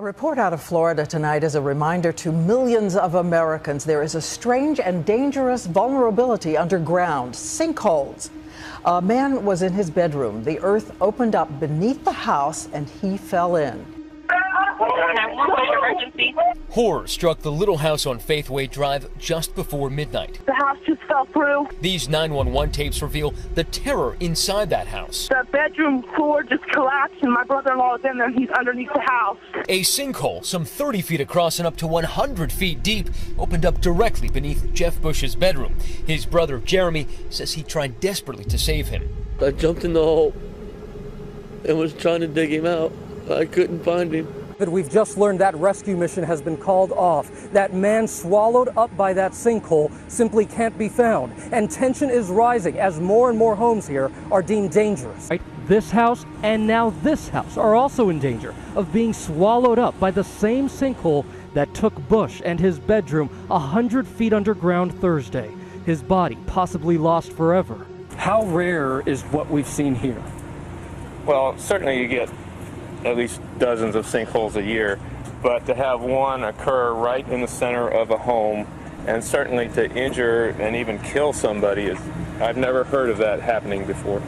A report out of Florida tonight is a reminder to millions of Americans there is a strange and dangerous vulnerability underground: sinkholes. A man was in his bedroom. The earth opened up beneath the house and he fell in. Horror struck the little house on Faithway Drive just before midnight. The house just fell through. These 911 tapes reveal the terror inside that house. The bedroom floor just collapsed and my brother-in-law is in there. He's underneath the house. A sinkhole, some 30 feet across and up to 100 feet deep, opened up directly beneath Jeff Bush's bedroom. His brother, Jeremy, says he tried desperately to save him. I jumped in the hole and was trying to dig him out. I couldn't find him. But we've just learned that rescue mission has been called off. That man swallowed up by that sinkhole simply can't be found. And tension is rising as more and more homes here are deemed dangerous. This house and now this house are also in danger of being swallowed up by the same sinkhole that took Bush and his bedroom 100 feet underground Thursday. His body possibly lost forever. How rare is what we've seen here? Well, certainly you get at least dozens of sinkholes a year, but to have one occur right in the center of a home and certainly to injure and even kill somebody is, I've never heard of that happening before.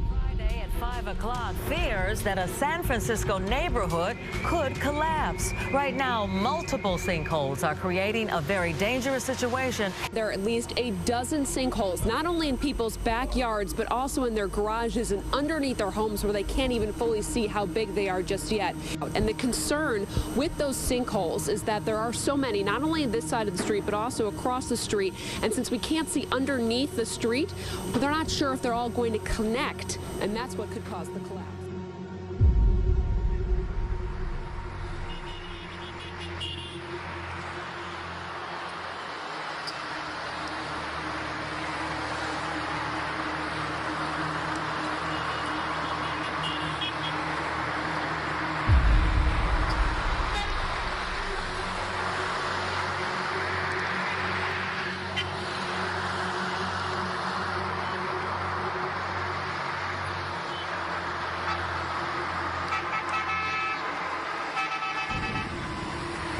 Friday at 5 o'clock, fears that a San Francisco neighborhood could collapse. Right now, multiple sinkholes are creating a very dangerous situation. There are at least a dozen sinkholes, not only in people's backyards, but also in their garages and underneath their homes where they can't even fully see how big they are just yet. And the concern with those sinkholes is that there are so many, not only on this side of the street, but also across the street. And since we can't see underneath the street, they're not sure if they're all going to connect, and that's what could cause the collapse.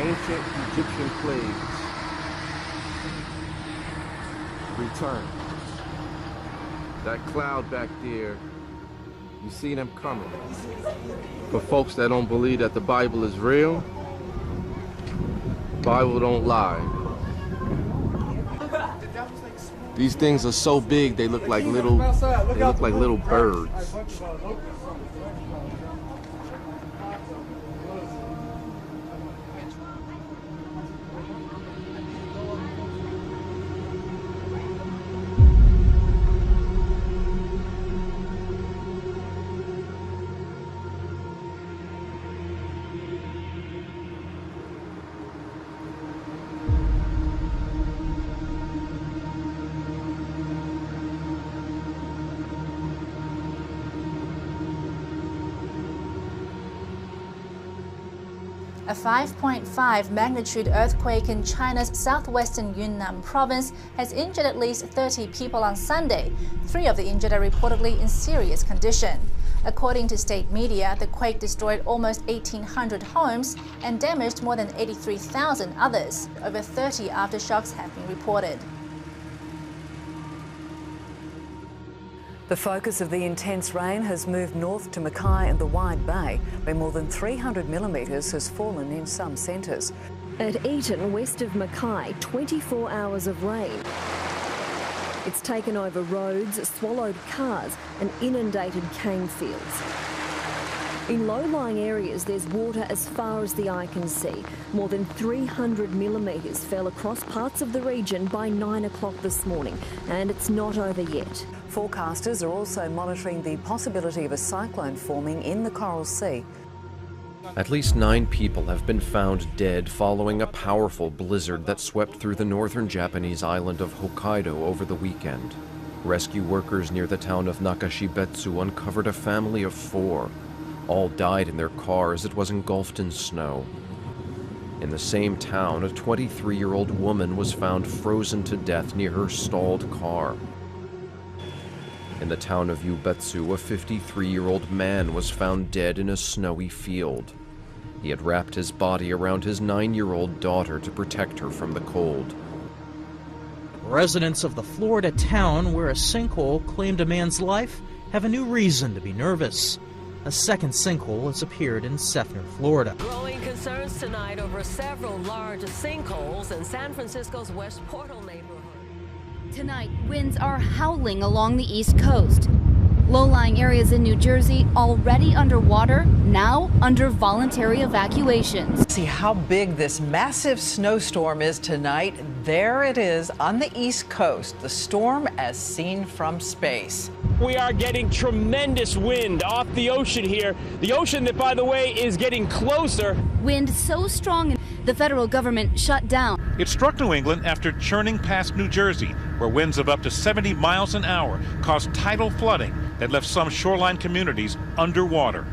Ancient Egyptian plagues return. That cloud back there, you see them coming. For folks that don't believe that the Bible is real, the Bible don't lie. These things are so big they look like little birds. A 5.5 magnitude earthquake in China's southwestern Yunnan province has injured at least 30 people on Sunday. 3 of the injured are reportedly in serious condition. According to state media, the quake destroyed almost 1,800 homes and damaged more than 83,000 others. Over 30 aftershocks have been reported. The focus of the intense rain has moved north to Mackay and the Wide Bay, where more than 300 millimetres has fallen in some centres. At Eaton, west of Mackay, 24 hours of rain. It's taken over roads, swallowed cars and inundated cane fields. In low-lying areas, there's water as far as the eye can see. More than 300 millimetres fell across parts of the region by 9 o'clock this morning, and it's not over yet. Forecasters are also monitoring the possibility of a cyclone forming in the Coral Sea. At least 9 people have been found dead following a powerful blizzard that swept through the northern Japanese island of Hokkaido over the weekend. Rescue workers near the town of Nakashibetsu uncovered a family of 4. All died in their car as it was engulfed in snow. In the same town, a 23-year-old woman was found frozen to death near her stalled car. In the town of Ubetsu, a 53-year-old man was found dead in a snowy field. He had wrapped his body around his 9-year-old daughter to protect her from the cold. Residents of the Florida town where a sinkhole claimed a man's life have a new reason to be nervous. A second sinkhole has appeared in Seffner, Florida. Growing concerns tonight over several large sinkholes in San Francisco's West Portal neighborhood. Tonight, winds are howling along the East Coast. Low-lying areas in New Jersey already underwater, now under voluntary evacuations. See how big this massive snowstorm is tonight. There it is on the East Coast, the storm as seen from space. We are getting tremendous wind off the ocean here. The ocean that, by the way, is getting closer. Wind so strong, the federal government shut down. It struck New England after churning past New Jersey, where winds of up to 70 miles an hour caused tidal flooding that left some shoreline communities underwater.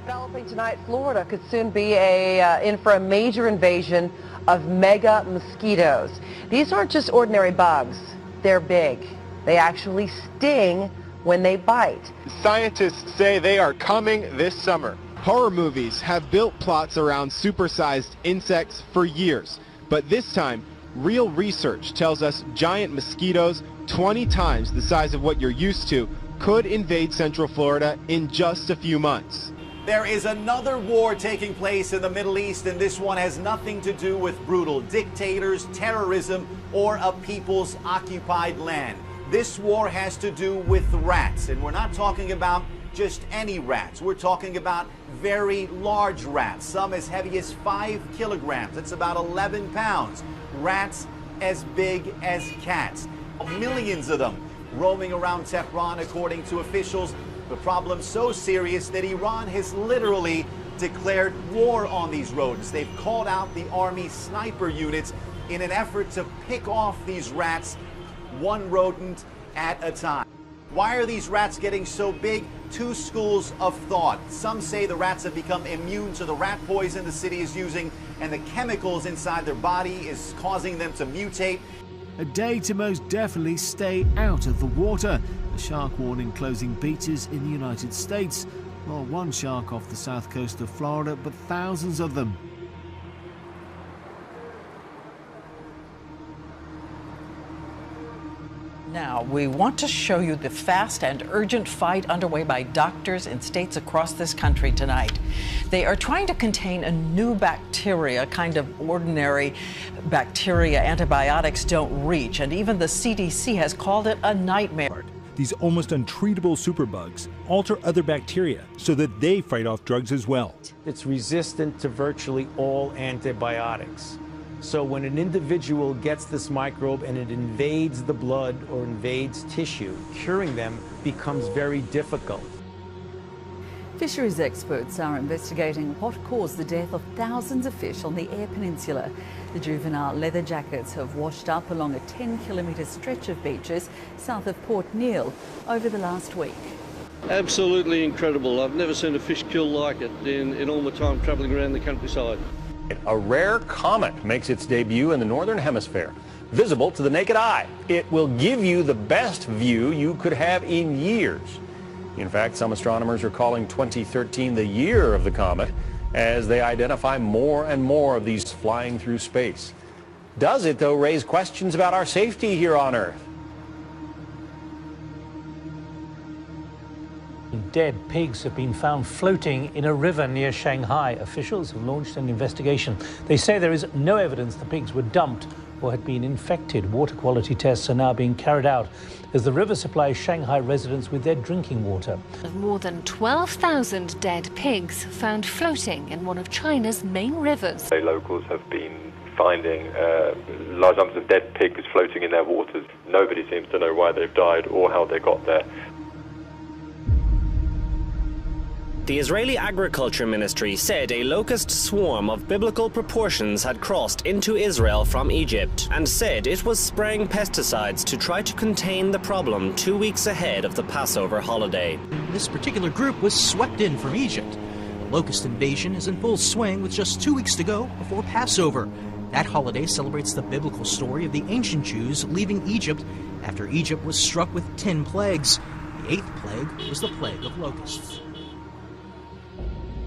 Developing tonight, Florida could soon be in for a major invasion of mega mosquitoes. These aren't just ordinary bugs. They're big. They actually sting when they bite. Scientists say they are coming this summer. Horror movies have built plots around supersized insects for years, but this time, real research tells us giant mosquitoes 20 times the size of what you're used to could invade Central Florida in just a few months. There is another war taking place in the Middle East, and this one has nothing to do with brutal dictators, terrorism, or a people's occupied land. This war has to do with rats, and we're not talking about just any rats. We're talking about very large rats, some as heavy as 5 kilograms. That's about 11 pounds. Rats as big as cats. Millions of them roaming around Tehran, according to officials. The problem so serious that Iran has literally declared war on these rodents. They've called out the army sniper units in an effort to pick off these rats, one rodent at a time. Why are these rats getting so big? Two schools of thought. Some say the rats have become immune to the rat poison the city is using, and the chemicals inside their body is causing them to mutate. A day to most definitely stay out of the water. A shark warning closing beaches in the United States. Well, one shark off the south coast of Florida, but thousands of them. Now, we want to show you the fast and urgent fight underway by doctors in states across this country tonight. They are trying to contain a new bacteria, kind of ordinary bacteria antibiotics don't reach, and even the CDC has called it a nightmare. These almost untreatable superbugs alter other bacteria so that they fight off drugs as well. It's resistant to virtually all antibiotics. So when an individual gets this microbe and it invades the blood or invades tissue, curing them becomes very difficult. Fisheries experts are investigating what caused the death of thousands of fish on the Eyre Peninsula. The juvenile leather jackets have washed up along a 10-kilometre stretch of beaches south of Port Neal over the last week. Absolutely incredible. I've never seen a fish kill like it in all my time travelling around the countryside. A rare comet makes its debut in the northern hemisphere, visible to the naked eye. It will give you the best view you could have in years. In fact, some astronomers are calling 2013 the year of the comet as they identify more and more of these flying through space. Does it, though, raise questions about our safety here on Earth? Dead pigs have been found floating in a river near Shanghai. Officials have launched an investigation. They say there is no evidence the pigs were dumped or had been infected. Water quality tests are now being carried out as the river supplies Shanghai residents with their drinking water. More than 12,000 dead pigs found floating in one of China's main rivers. Locals have been finding large numbers of dead pigs floating in their waters. Nobody seems to know why they've died or how they got there. The Israeli Agriculture Ministry said a locust swarm of biblical proportions had crossed into Israel from Egypt and said it was spraying pesticides to try to contain the problem 2 weeks ahead of the Passover holiday. This particular group was swept in from Egypt. locust invasion is in full swing with just 2 weeks to go before Passover. That holiday celebrates the biblical story of the ancient Jews leaving Egypt after Egypt was struck with 10 plagues. The 8th plague was the plague of locusts.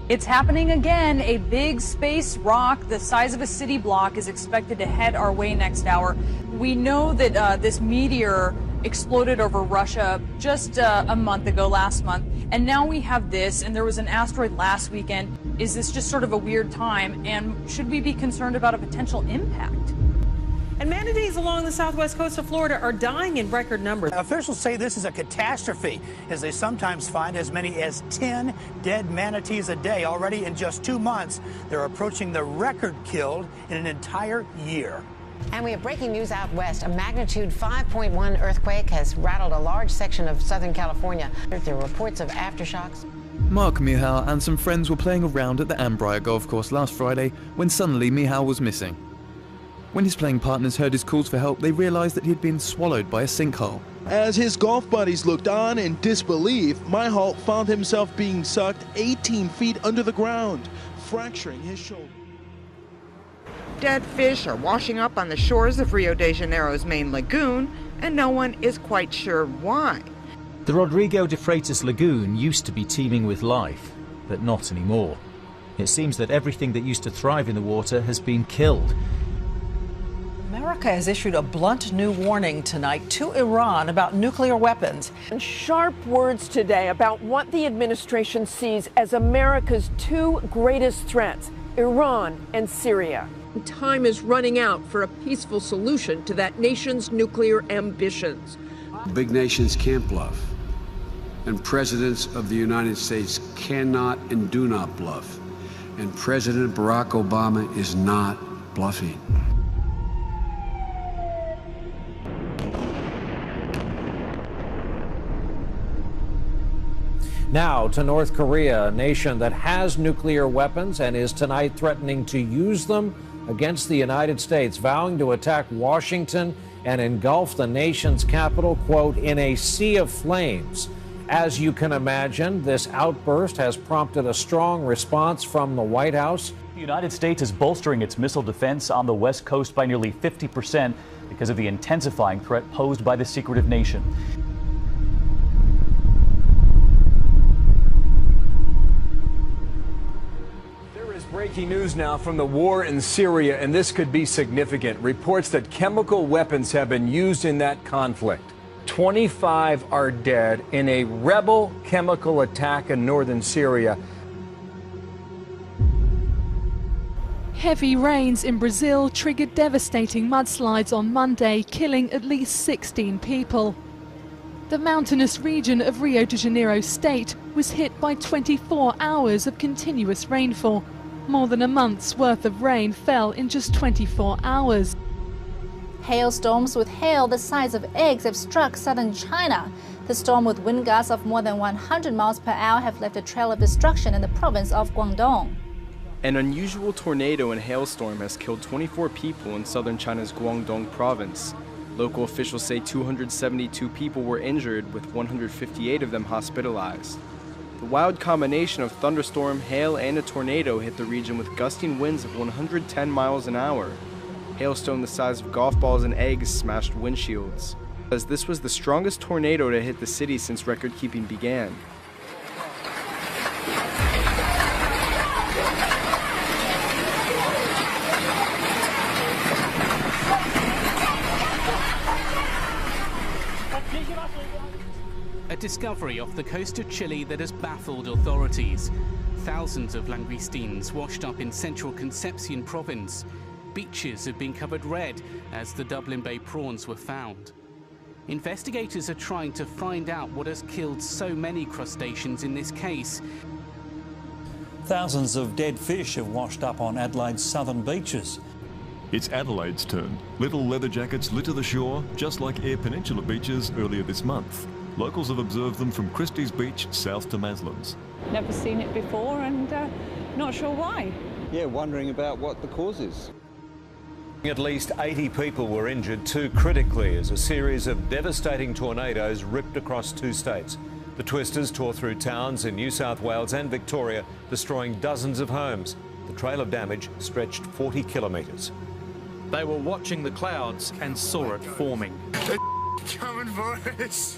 It's happening again. A big space rock the size of a city block is expected to head our way next hour. We know that this meteor exploded over Russia just a month ago, last month, and now we have this, and there was an asteroid last weekend. Is this just sort of a weird time, and should we be concerned about a potential impact? And manatees along the southwest coast of Florida are dying in record numbers. Officials say this is a catastrophe, as they sometimes find as many as 10 dead manatees a day. Already in just 2 months, they're approaching the record killed in an entire year. And we have breaking news out west. A magnitude 5.1 earthquake has rattled a large section of Southern California. There are reports of aftershocks. Mark Mihal and some friends were playing around at the Ambrier golf course last Friday when suddenly Mihal was missing. When his playing partners heard his calls for help, they realized that he had been swallowed by a sinkhole. As his golf buddies looked on in disbelief, Mihal found himself being sucked 18 feet under the ground, fracturing his shoulder. Dead fish are washing up on the shores of Rio de Janeiro's main lagoon, and no one is quite sure why. The Rodrigo de Freitas lagoon used to be teeming with life, but not anymore. It seems that everything that used to thrive in the water has been killed. America has issued a blunt new warning tonight to Iran about nuclear weapons. And sharp words today about what the administration sees as America's 2 greatest threats, Iran and Syria. Time is running out for a peaceful solution to that nation's nuclear ambitions. Big nations can't bluff, and presidents of the United States cannot and do not bluff, and President Barack Obama is not bluffing. Now to North Korea, a nation that has nuclear weapons and is tonight threatening to use them against the United States, vowing to attack Washington and engulf the nation's capital, quote, in a sea of flames. As you can imagine, this outburst has prompted a strong response from the White House. The United States is bolstering its missile defense on the West Coast by nearly 50% because of the intensifying threat posed by the secretive nation. Breaking news now from the war in Syria, and this could be significant. Reports that chemical weapons have been used in that conflict. 25 are dead in a rebel chemical attack in northern Syria. Heavy rains in Brazil triggered devastating mudslides on Monday, killing at least 16 people. The mountainous region of Rio de Janeiro state was hit by 24 hours of continuous rainfall. More than a month's worth of rain fell in just 24 hours. Hailstorms with hail the size of eggs have struck southern China. The storm with wind gusts of more than 100 miles per hour have left a trail of destruction in the province of Guangdong. An unusual tornado and hailstorm has killed 24 people in southern China's Guangdong province. Local officials say 272 people were injured, with 158 of them hospitalized. The wild combination of thunderstorm, hail, and a tornado hit the region with gusting winds of 110 miles an hour. Hailstone the size of golf balls and eggs smashed windshields, as this was the strongest tornado to hit the city since record-keeping began. A discovery off the coast of Chile that has baffled authorities. Thousands of langoustines washed up in central Concepcion province. Beaches have been covered red as the Dublin Bay prawns were found. Investigators are trying to find out what has killed so many crustaceans in this case. Thousands of dead fish have washed up on Adelaide's southern beaches. It's Adelaide's turn. Little leather jackets litter the shore, just like Eyre Peninsula beaches earlier this month. Locals have observed them from Christie's Beach south to Maslins. Never seen it before and not sure why. Yeah, wondering about what the cause is. At least 80 people were injured, 2 critically, as a series of devastating tornadoes ripped across 2 states. The twisters tore through towns in New South Wales and Victoria, destroying dozens of homes. The trail of damage stretched 40 kilometres. They were watching the clouds and saw it forming. Coming for us.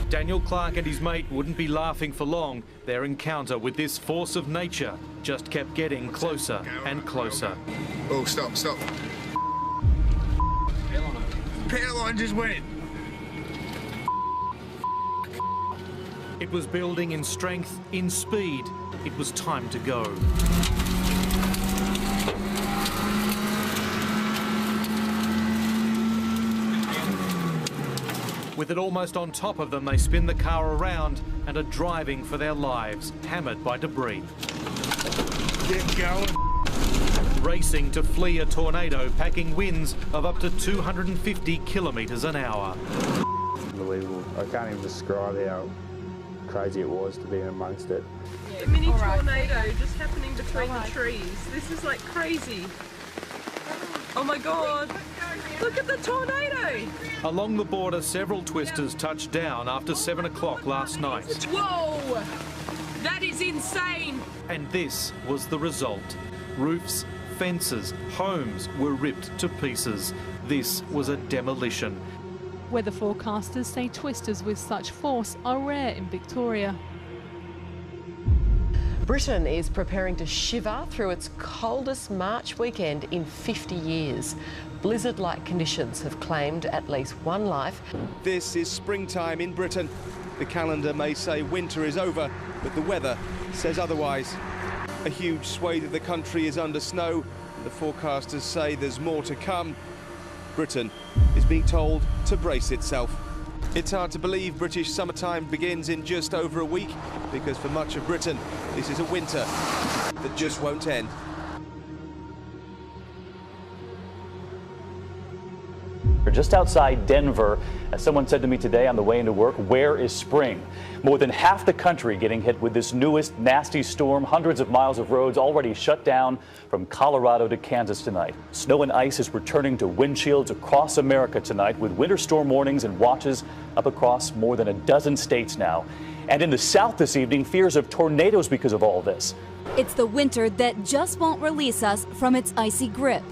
Daniel Clark and his mate wouldn't be laughing for long. Their encounter with this force of nature just kept getting closer and closer. Oh, stop. Power line just went. It was building in strength, in speed. It was time to go. With it almost on top of them, they spin the car around and are driving for their lives, hammered by debris. Get going. Racing to flee a tornado, packing winds of up to 250 kilometres an hour. Unbelievable. I can't even describe how crazy it was to be amongst it. A mini tornado just happening between the trees. This is like crazy. Oh my God. Look at the tornado! Along the border, several twisters touched down after 7 o'clock last night. Whoa! That is insane! And this was the result. Roofs, fences, homes were ripped to pieces. This was a demolition. Weather forecasters say twisters with such force are rare in Victoria. Britain is preparing to shiver through its coldest March weekend in 50 years. Blizzard-like conditions have claimed at least one life. This is springtime in Britain. The calendar may say winter is over, but the weather says otherwise. A huge swathe of the country is under snow. The forecasters say there's more to come. Britain is being told to brace itself. It's hard to believe British summertime begins in just over a week, because for much of Britain, this is a winter that just won't end. Just outside Denver, as someone said to me today on the way into work, where is spring? More than half the country getting hit with this newest nasty storm. Hundreds of miles of roads already shut down from Colorado to Kansas tonight. Snow and ice is returning to windshields across America tonight, with winter storm warnings and watches up across more than a dozen states now. And in the South this evening, fears of tornadoes because of all this. It's the winter that just won't release us from its icy grip.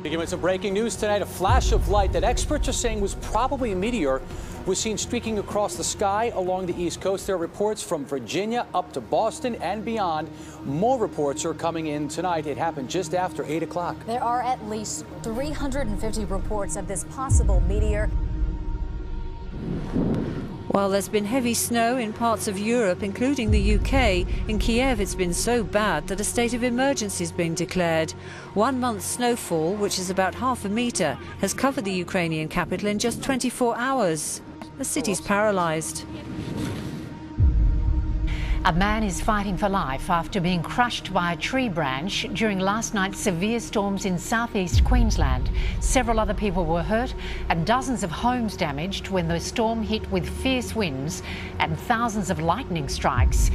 Begin with some breaking news tonight. A flash of light that experts are saying was probably a meteor was seen streaking across the sky along the East Coast. There are reports from Virginia up to Boston and beyond. More reports are coming in tonight. It happened just after 8 o'clock. There are at least 350 reports of this possible meteor. While there's been heavy snow in parts of Europe, including the UK, in Kiev it's been so bad that a state of emergency has been declared. 1 month's snowfall, which is about half a metre, has covered the Ukrainian capital in just 24 hours. The city's paralysed. A man is fighting for life after being crushed by a tree branch during last night's severe storms in southeast Queensland. Several other people were hurt and dozens of homes damaged when the storm hit with fierce winds and thousands of lightning strikes.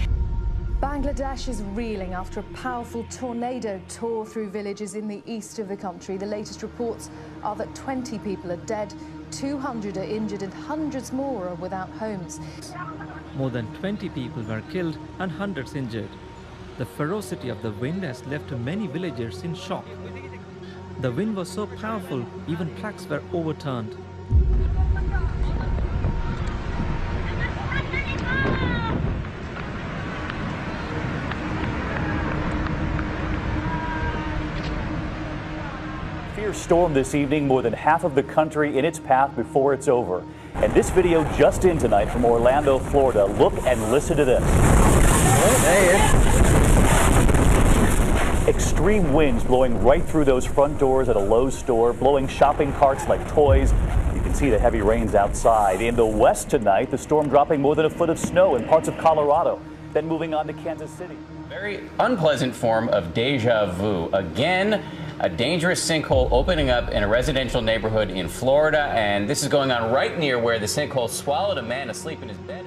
Bangladesh is reeling after a powerful tornado tore through villages in the east of the country. The latest reports are that 20 people are dead, 200 are injured and hundreds more are without homes. More than 20 people were killed and hundreds injured. The ferocity of the wind has left many villagers in shock. The wind was so powerful, even trucks were overturned. Fierce storm this evening, more than half of the country in its path before it's over. And this video just in tonight from Orlando, Florida. Look and listen to this. Extreme winds blowing right through those front doors at a Lowe's store, blowing shopping carts like toys. You can see the heavy rains outside. In the west tonight, the storm dropping more than a foot of snow in parts of Colorado. Then moving on to Kansas City. Very unpleasant form of deja vu. Again, a dangerous sinkhole opening up in a residential neighborhood in Florida, and this is going on right near where the sinkhole swallowed a man asleep in his bed.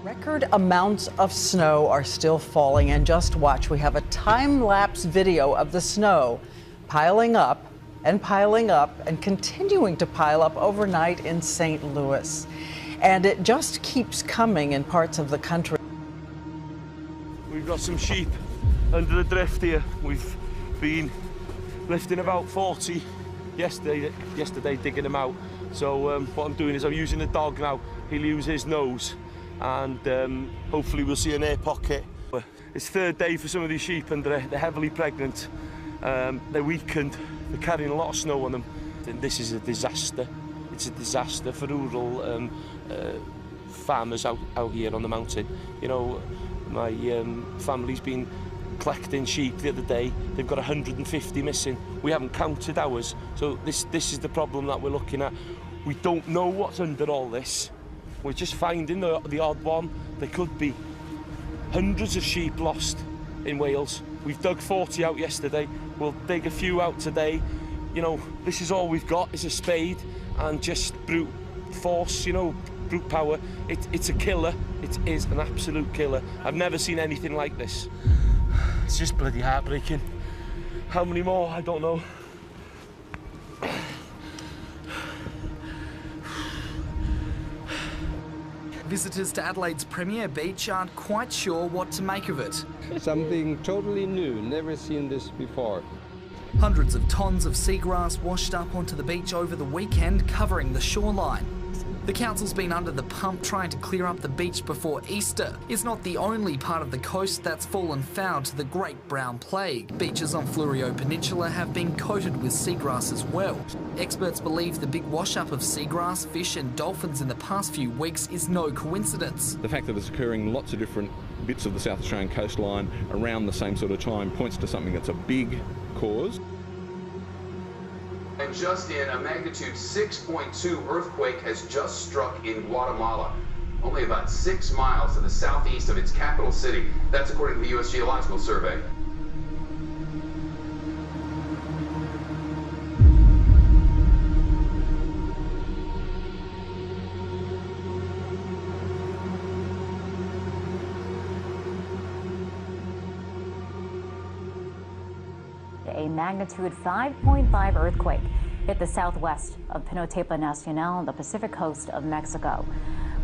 Record amounts of snow are still falling, and just watch. We have a time-lapse video of the snow piling up and continuing to pile up overnight in St. Louis. and it just keeps coming in parts of the country. We've got some sheep under the drift here. We've been lifting about 40 yesterday digging them out. So what I'm doing is I'm using the dog now. He'll use his nose, and hopefully we'll see an air pocket. It's third day for some of these sheep, and they're heavily pregnant. They're weakened. They're carrying a lot of snow on them. And this is a disaster. It's a disaster for rural farmers out here on the mountain. You know, my family's been collecting sheep the other day. They've got 150 missing. We haven't counted ours. So this is the problem that we're looking at. We don't know what's under all this. We're just finding the odd one. There could be hundreds of sheep lost in Wales. We've dug 40 out yesterday. We'll dig a few out today. You know, this is all we've got is a spade and just brute force, you know, brute power. It's a killer. It is an absolute killer. I've never seen anything like this. It's just bloody heartbreaking. How many more? I don't know. Visitors to Adelaide's premier beach aren't quite sure what to make of it. Something totally new, never seen this before. Hundreds of tons of seagrass washed up onto the beach over the weekend, covering the shoreline. The council's been under the pump trying to clear up the beach before Easter. It's not the only part of the coast that's fallen foul to the Great Brown Plague. Beaches on Fleurieu Peninsula have been coated with seagrass as well. Experts believe the big wash-up of seagrass, fish and dolphins in the past few weeks is no coincidence. The fact that it's occurring in lots of different bits of the South Australian coastline around the same sort of time points to something that's a big cause. And just in, a magnitude 6.2 earthquake has just struck in Guatemala, only about 6 miles to the southeast of its capital city. That's according to the U.S. Geological Survey. A magnitude 5.5 earthquake hit the southwest of Pinotepa Nacional on the Pacific coast of Mexico.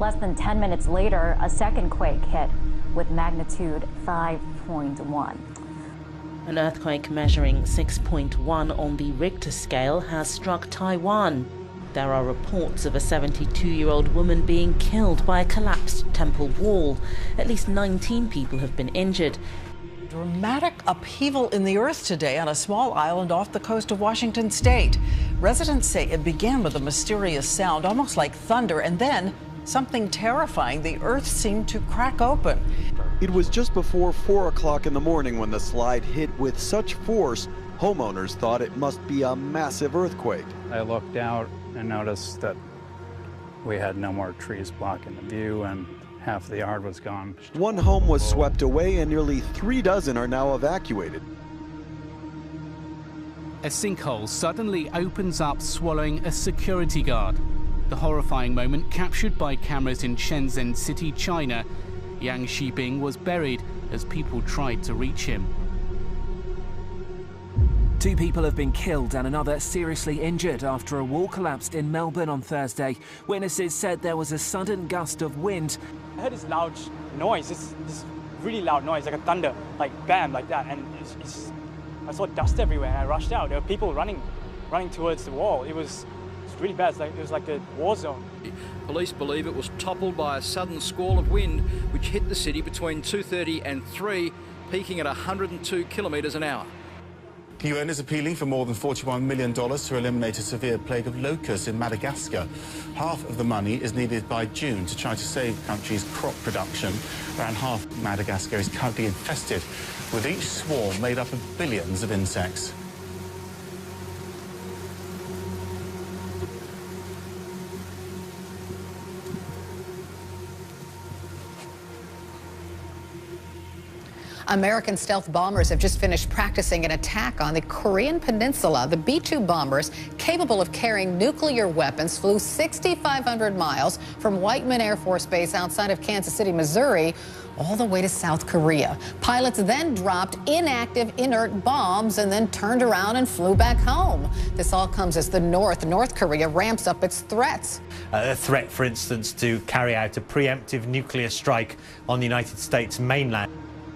Less than 10 minutes later, a second quake hit with magnitude 5.1. An earthquake measuring 6.1 on the Richter scale has struck Taiwan. There are reports of a 72-year-old woman being killed by a collapsed temple wall. At least 19 people have been injured. Dramatic upheaval in the earth today on a small island off the coast of Washington state. Residents say it began with a mysterious sound, almost like thunder, and then something terrifying. The earth seemed to crack open. It was just before 4 o'clock in the morning when the slide hit with such force, homeowners thought it must be a massive earthquake. I looked out and noticed that we had no more trees blocking the view, and half the yard was gone. One home was swept away and nearly 3 dozen are now evacuated. A sinkhole suddenly opens up, swallowing a security guard. The horrifying moment captured by cameras in Shenzhen City, China. Yang Shibing was buried as people tried to reach him. 2 people have been killed and another seriously injured after a wall collapsed in Melbourne on Thursday. Witnesses said there was a sudden gust of wind. I heard this loud noise, this really loud noise, like a thunder, like bam, like that, and I saw dust everywhere and I rushed out. There were people running towards the wall. It was really bad. It was like a war zone. Police believe it was toppled by a sudden squall of wind which hit the city between 2:30 and 3, peaking at 102 kilometres an hour. UN is appealing for more than $41 million to eliminate a severe plague of locusts in Madagascar. Half of the money is needed by June to try to save the country's crop production. Around half of Madagascar is currently infested, with each swarm made up of billions of insects. American stealth bombers have just finished practicing an attack on the Korean peninsula. The B-2 bombers, capable of carrying nuclear weapons, flew 6,500 miles from Whiteman Air Force Base outside of Kansas City, Missouri, all the way to South Korea. Pilots then dropped inactive, inert bombs and then turned around and flew back home. This all comes as North Korea ramps up its threats. A threat, for instance, to carry out a preemptive nuclear strike on the United States mainland.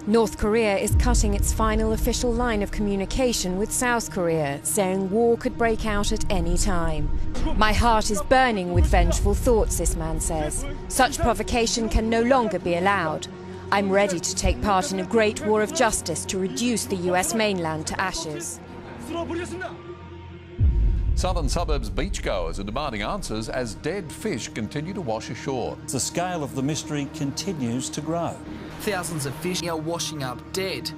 North Korea is cutting its final official line of communication with South Korea, saying war could break out at any time. My heart is burning with vengeful thoughts, this man says. Such provocation can no longer be allowed. I'm ready to take part in a great war of justice to reduce the US mainland to ashes. Southern suburbs beachgoers are demanding answers as dead fish continue to wash ashore. The scale of the mystery continues to grow. Thousands of fish are washing up dead.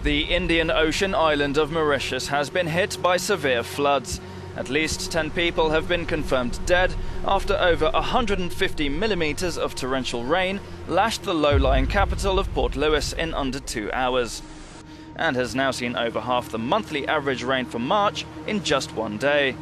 The Indian Ocean island of Mauritius has been hit by severe floods. At least 10 people have been confirmed dead after over 150 millimeters of torrential rain lashed the low-lying capital of Port Louis in under 2 hours, and has now seen over half the monthly average rain for March in just one day.